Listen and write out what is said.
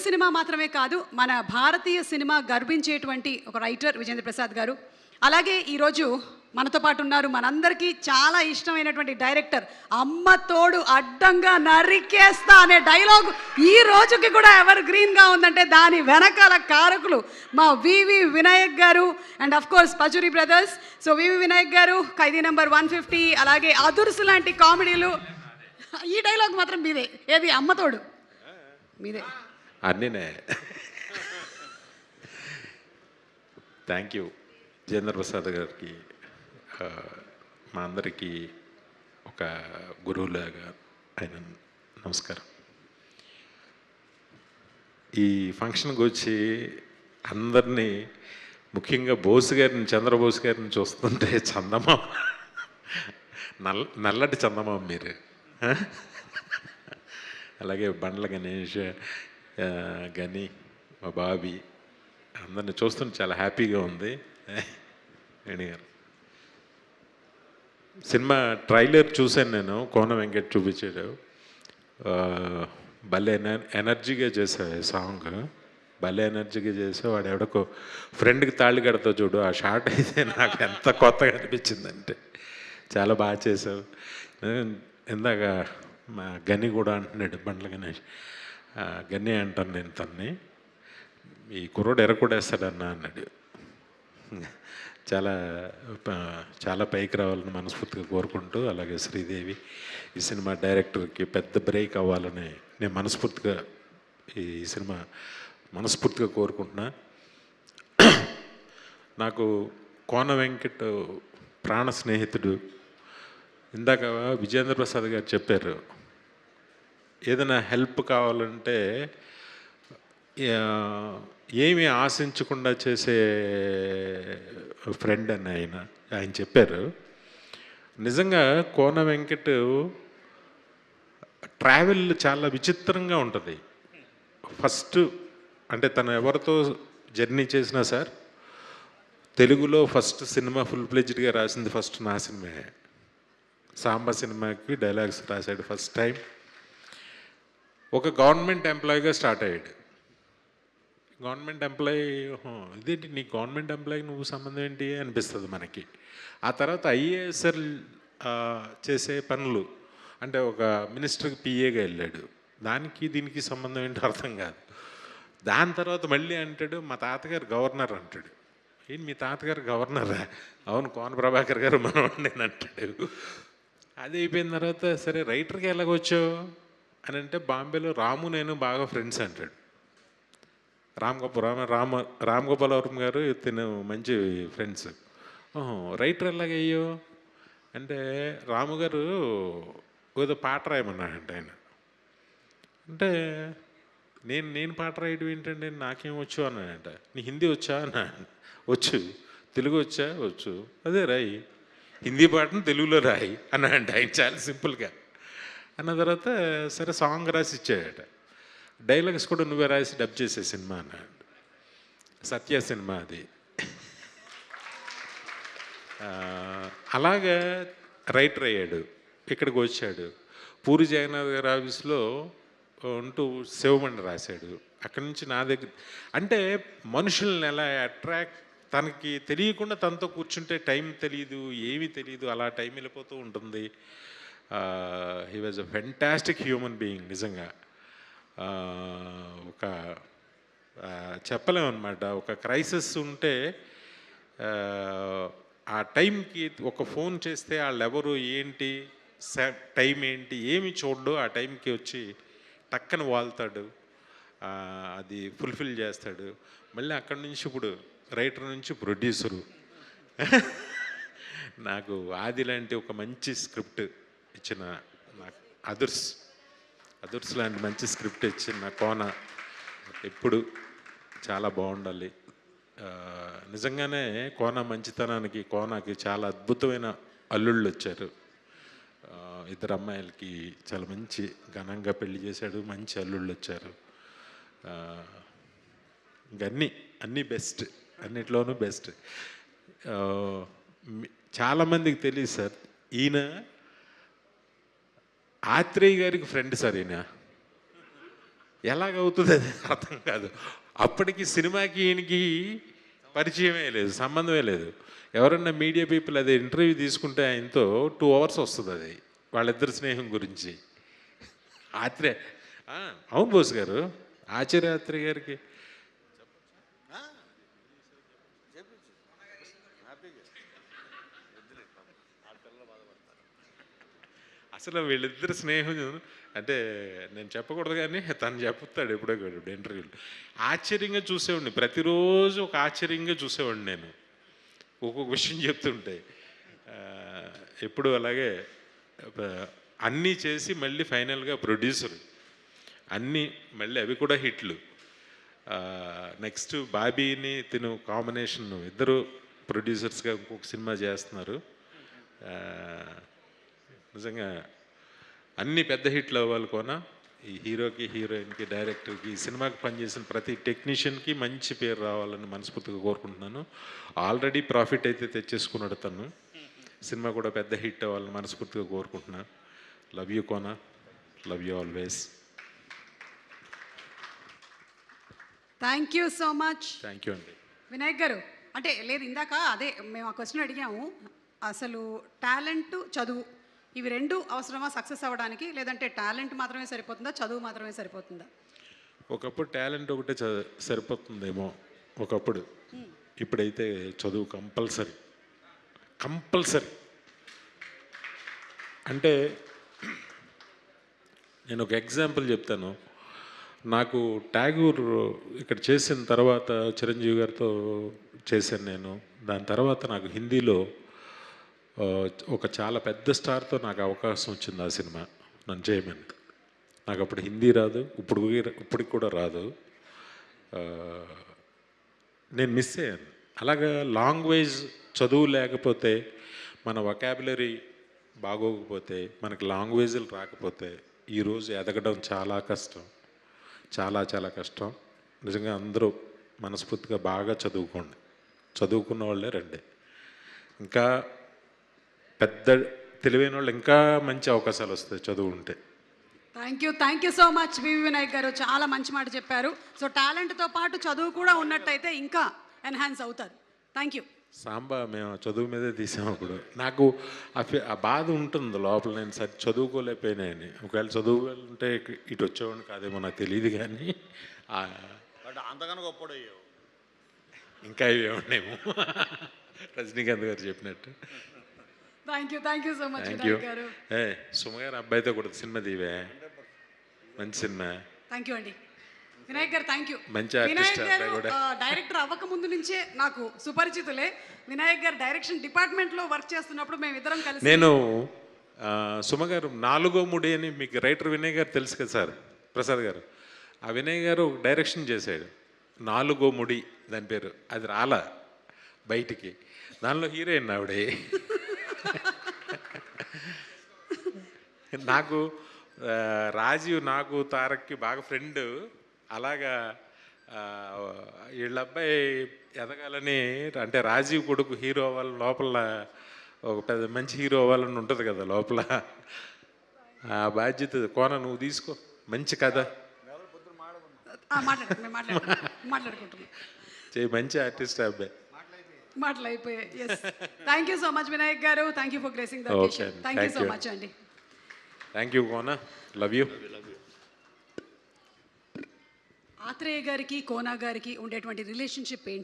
Cinema మాత్రమే కాదు, మన భారతీయ సినిమా గర్వించేటువంటి ఒక రైటర్ విజేంద్ర ప్రసాద్ గారు. అలాగే ఈరోజు మనతో పాటు ఉన్నారు మనందరికీ చాలా ఇష్టమైనటువంటి డైరెక్టర్. అమ్మ తోడు అడ్డంగా నరికేస్తా అనే డైలాగ్ ఈ రోజుకి కూడా ఎవర్ గ్రీన్గా ఉందంటే దాని వెనకాల కారకులు మా వివి వినాయక్ గారు and of course Pachuri brothers. So VV Vinayak గారు ఖైదీ నంబర్ 150, అలాగే అదుర్సు లాంటి కామెడీలు. ఈ డైలాగ్ మాత్రం మీదే. ఏది అమ్మ తోడు మీదే. అన్నీనే. థ్యాంక్ యూ విజేంద్ర ప్రసాద్ గారికి. మా అందరికీ ఒక గురువులాగా ఆయన నమస్కారం. ఈ ఫంక్షన్కి వచ్చి అందరినీ, ముఖ్యంగా బోస్ గారిని, చంద్రబోస్ గారిని చూస్తుంటే చందమామ, నల్లటి చందమామ మీరు. అలాగే బండ్ల గణేష్, గని, మా బాబీ, అందరిని చూస్తుంటే చాలా హ్యాపీగా ఉంది. వేణి గారు సినిమా ట్రైలర్ చూశాను నేను, కోన వెంకట్ చూపించాడు. భలే ఎనర్జీగా చేసావు సాంగ్, భలే ఎనర్జీగా చేసావు. వాడు ఎవడకో ఫ్రెండ్కి తాళి కడతావు చూడు, ఆ షార్ట్ అయితే నాకు ఎంత కొత్తగా అనిపించిందంటే చాలా బాగా చేసావు. ఇందాక మా గని కూడా అంటున్నాడు, బండ్ల గణేష్, గని అంటాను నేను తన్ని, ఈ కుర్రోడు ఎరకొడేస్తాడన్నా అన్నాడు. చాలా చాలా పైకి రావాలని మనస్ఫూర్తిగా కోరుకుంటూ, అలాగే శ్రీదేవి ఈ సినిమా డైరెక్టర్కి పెద్ద బ్రేక్ అవ్వాలని నేను మనస్ఫూర్తిగా ఈ సినిమా మనస్ఫూర్తిగా కోరుకుంటున్నా. నాకు కోన వెంకట్ ప్రాణ స్నేహితుడు. ఇందాక విజేంద్ర ప్రసాద్ గారు చెప్పారు, ఏదైనా హెల్ప్ కావాలంటే ఏమీ ఆశించకుండా చేసే ఫ్రెండ్ అని ఆయన చెప్పారు. నిజంగా కోన వెంకట్ ట్రావెల్ చాలా విచిత్రంగా ఉంటుంది. ఫస్ట్ అంటే తను ఎవరితో జర్నీ చేసినా సార్, తెలుగులో ఫస్ట్ సినిమా ఫుల్ ఫ్లెడ్జ్డ్గా రాసింది ఫస్ట్ నా సినిమా. సాంబా సినిమాకి డైలాగ్స్ రాశాడు ఫస్ట్ టైం. ఒక గవర్నమెంట్ ఎంప్లాయీగా స్టార్ట్ అయ్యాడు. గవర్నమెంట్ ఎంప్లాయీ, ఇదేంటి నీ గవర్నమెంట్ ఎంప్లాయీకి నువ్వు సంబంధం ఏంటి అనిపిస్తుంది మనకి. ఆ తర్వాత ఐఏఎస్ఎల్ చేసే పనులు, అంటే ఒక మినిస్టర్కి పిఏగా వెళ్ళాడు. దానికి దీనికి సంబంధం ఏంటో అర్థం కాదు. దాని తర్వాత మళ్ళీ అంటాడు మా తాతగారు గవర్నర్ అంటాడు. ఏంటి మీ తాతగారు గవర్నరా? అవును, కోన ప్రభాకర్ గారు మనవాడిని అంటాడు. అది అయిపోయిన తర్వాత సరే రైటర్కి ఎలాగొచ్చావు అని అంటే, బాంబేలో రాము నేను బాగా ఫ్రెండ్స్ అంటాడు. రామ్ గోపాల్ వర్మ గారు తిను మంచి ఫ్రెండ్స్. రైటర్ ఎలాగయ్యో అంటే, రాము గారు ఏదో పాట రాయమన్నాడంట ఆయన. అంటే నేను పాట రాయడం ఏంటంటే నాకేం వచ్చు అన్నాడంట. నీ హిందీ వచ్చా అన్నా. వచ్చు. తెలుగు వచ్చా? వచ్చు. అదే రాయి, హిందీ పాటను తెలుగులో రాయి అన్నాడంట ఆయన, చాలా సింపుల్గా. అన్న తర్వాత సరే సాంగ్ రాసి ఇచ్చాడట. డైలాగ్స్ కూడా నువ్వే రాసి డబ్ చేసే సినిమా అన్నాడు. సత్య సినిమా అది. అలాగా రైటర్ అయ్యాడు, ఇక్కడికి వచ్చాడు. పూరి జగన్నాథ్ గారి ఆఫీస్లో ఉంటూ శివమండి రాశాడు. అక్కడి నుంచి నా దగ్గర, అంటే మనుషుల్ని ఎలా అట్రాక్ట్, తనకి తెలియకుండా తనతో కూర్చుంటే టైం తెలియదు, ఏమీ తెలియదు, అలా టైం వెళ్ళిపోతూ ఉంటుంది. He was a fantastic human being నిజంగా. ఒక చెప్పలేమన్నమాట, ఒక క్రైసిస్ ఉంటే ఆ టైంకి ఒక ఫోన్ చేస్తే వాళ్ళు ఎవరు ఏంటి టైం ఏంటి ఏమి చూడ్డు, ఆ టైంకి వచ్చి టక్కన వాళ్తాడు, అది ఫుల్ఫిల్ చేస్తాడు. మళ్ళీ అక్కడి నుంచి ఇప్పుడు రైటర్ నుంచి ప్రొడ్యూసరు. నాకు ఆది లాంటి ఒక మంచి స్క్రిప్ట్ ఇచ్చిన నాకు అదుర్స్ లాంటి మంచి స్క్రిప్ట్ ఇచ్చిన కోన ఎప్పుడు చాలా బాగుండాలి. నిజంగానే కోన మంచితనానికి, కోనకి చాలా అద్భుతమైన అల్లుళ్ళు వచ్చారు. ఇద్దరు అమ్మాయిలకి చాలా మంచి ఘనంగా పెళ్లి చేశాడు, మంచి అల్లుళ్ళు వచ్చారు. అన్నీ బెస్ట్, అన్నిట్లోనూ బెస్ట్. చాలామందికి తెలియదు సార్, ఈయన ఆత్రేయ గారికి ఫ్రెండ్ సార్. ఎలాగవుతుంది అది అర్థం కాదు. అప్పటికి సినిమాకి ఈయనకి పరిచయమే లేదు, సంబంధమే లేదు. ఎవరన్నా మీడియా పీపుల్ అదే ఇంటర్వ్యూ తీసుకుంటే ఆయనతో 2 hours వస్తుంది అది వాళ్ళిద్దరి స్నేహం గురించి. ఆత్రే అవును బోస్ గారు, ఆచార్య ఆత్రేయ గారికి అసలు వీళ్ళిద్దరు స్నేహం అంటే నేను చెప్పకూడదు కానీ తను చెప్తాడు ఎప్పుడో కూడా ఇంటర్వ్యూలు. ఆశ్చర్యంగా చూసేవాడిని, ప్రతిరోజు ఒక ఆశ్చర్యంగా చూసేవాడిని నేను ఒక్కొక్క విషయం చెప్తుంటే. ఎప్పుడు అలాగే అన్నీ చేసి మళ్ళీ ఫైనల్గా ప్రొడ్యూసర్, అన్నీ మళ్ళీ అవి కూడా హిట్లు. నెక్స్ట్ బాబీని తిను కాంబినేషన్, ఇద్దరు ప్రొడ్యూసర్స్గా ఇంకొక సినిమా చేస్తున్నారు. నిజంగా అన్ని పెద్ద హిట్లు అవ్వాలి కోన. ఈ హీరోకి, హీరోయిన్కి, డైరెక్టర్కి, ఈ సినిమాకి పనిచేసిన ప్రతి టెక్నీషియన్కి మంచి పేరు రావాలని మనస్ఫూర్తిగా కోరుకుంటున్నాను. ఆల్రెడీ ప్రాఫిట్ అయితే తెచ్చేసుకున్నాడు తను. సినిమా కూడా పెద్ద హిట్ అవ్వాలని మనస్ఫూర్తిగా కోరుకుంటున్నాను. Love you Kona, love you always. Thank you so much. Thank you అండి. వినాయక్ గారు, అంటే లేదు ఇందాక అదే మేము ఆ క్వశ్చన్ అడిగాము, అసలు టాలెంట్, చదువు ఇవి రెండు అవసరమా సక్సెస్ అవ్వడానికి, లేదంటే టాలెంట్ మాత్రమే సరిపోతుందా, చదువు మాత్రమే సరిపోతుందా? ఒకప్పుడు టాలెంట్ ఒకటే సరిపోతుందేమో ఒకప్పుడు. ఇప్పుడైతే చదువు కంపల్సరీ. అంటే నేను ఒక ఎగ్జాంపుల్ చెప్తాను. నాకు ట్యాగూర్ ఇక్కడ చేసిన తర్వాత చిరంజీవి గారితో చేశాను నేను. దాని తర్వాత నాకు హిందీలో ఒక చాలా పెద్ద స్టార్తో నాకు అవకాశం వచ్చింది ఆ సినిమా నన్ను చేయమని. నాకు అప్పుడు హిందీ రాదు, ఇప్పటికి కూడా రాదు. నేను మిస్ అయ్యాను. అలాగా లాంగ్వేజ్ చదువు లేకపోతే, మన వొకాబులరీ బాగోకపోతే, మనకి లాంగ్వేజ్లు రాకపోతే ఈరోజు ఎదగడం చాలా కష్టం, చాలా కష్టం. నిజంగా అందరూ మనస్ఫూర్తిగా బాగా చదువుకోండి. చదువుకున్న వాళ్ళే రండి. ఇంకా పెద్ద తెలివైన వాళ్ళు ఇంకా మంచి అవకాశాలు వస్తాయి చదువు ఉంటే. థ్యాంక్ యూ సో మచ్ వివి వినాయక్ గారు, చాలా మంచి మాట చెప్పారు. సో టాలెంట్తో పాటు చదువు కూడా ఉన్నట్టయితే ఇంకా ఎన్హాన్స్ అవుతారు. Thank you. సాంబా మేము చదువు మీదే తీసాము. అప్పుడు నాకు ఆ బాధ ఉంటుంది లోపల, నేను చదువుకోలేకపోయినాయని. ఒకవేళ చదువు ఉంటే ఇటు వచ్చేవాడిని కాదేమో నాకు తెలియదు, కానీ అంతగానో గొప్పడయ్యావు. ఇంకా ఇవి ఏమన్నాయేమో రజనీకాంత్ గారు చెప్పినట్టు. Thank you so much thank you. Vinayak గారు. సుమ గారు అబ్బాయితో కూడా సినిమా తీవే, మంచి సినిమా. థ్యాంక్ యూ అండి వినాయక్ గారు, థ్యాంక్ యూ. మంచి ఆర్టిస్ట్ వినాయక్ గారు అబ్బాయి కూడా. డైరెక్టర్ అవ్వక ముందు నుంచే నాకు సుపరిచితులే. వినాయక్ గారు డైరెక్షన్ డిపార్ట్మెంట్లో వర్క్ చేస్తున్నప్పుడు మేము ఇద్దరం కలిసి, నేను సుమ గారు 4వ ముడి అని మీకు రైటర్ వినయ్ గారు తెలుసు కదా సార్, ప్రసాద్ గారు. ఆ వినయ్ గారు ఒక డైరెక్షన్ చేశాడు 4వ ముడి దాని పేరు. అది రాలా బయటికి, దానిలో హీరోయిన్ ఆవిడే. నాకు రాజీవ్, నాకు తారక్కి బాగా ఫ్రెండ్. అలాగా వీళ్ళ అబ్బాయి ఎదగాలని, అంటే రాజీవ్ కొడుకు హీరో అవ్వాలని లోపల ఒక పెద్ద మంచి హీరో అవ్వాలని ఉంటుంది కదా లోపల. ఆ బాధ్యత కోన నువ్వు తీసుకో. మంచి కథ మాట్లాడుకుంటున్నాం. మంచి ఆర్టిస్ట్ అబ్బాయి. మాటలు అయిపోయాయి. Thank you so much Vinayak గారు. Thank you for gracing the occasion. Thank you so much అండి. Thank you Kona, love you. Athreya గారికి కోనా గారికి ఉండేటువంటి రిలేషన్షిప్ ఏంటి?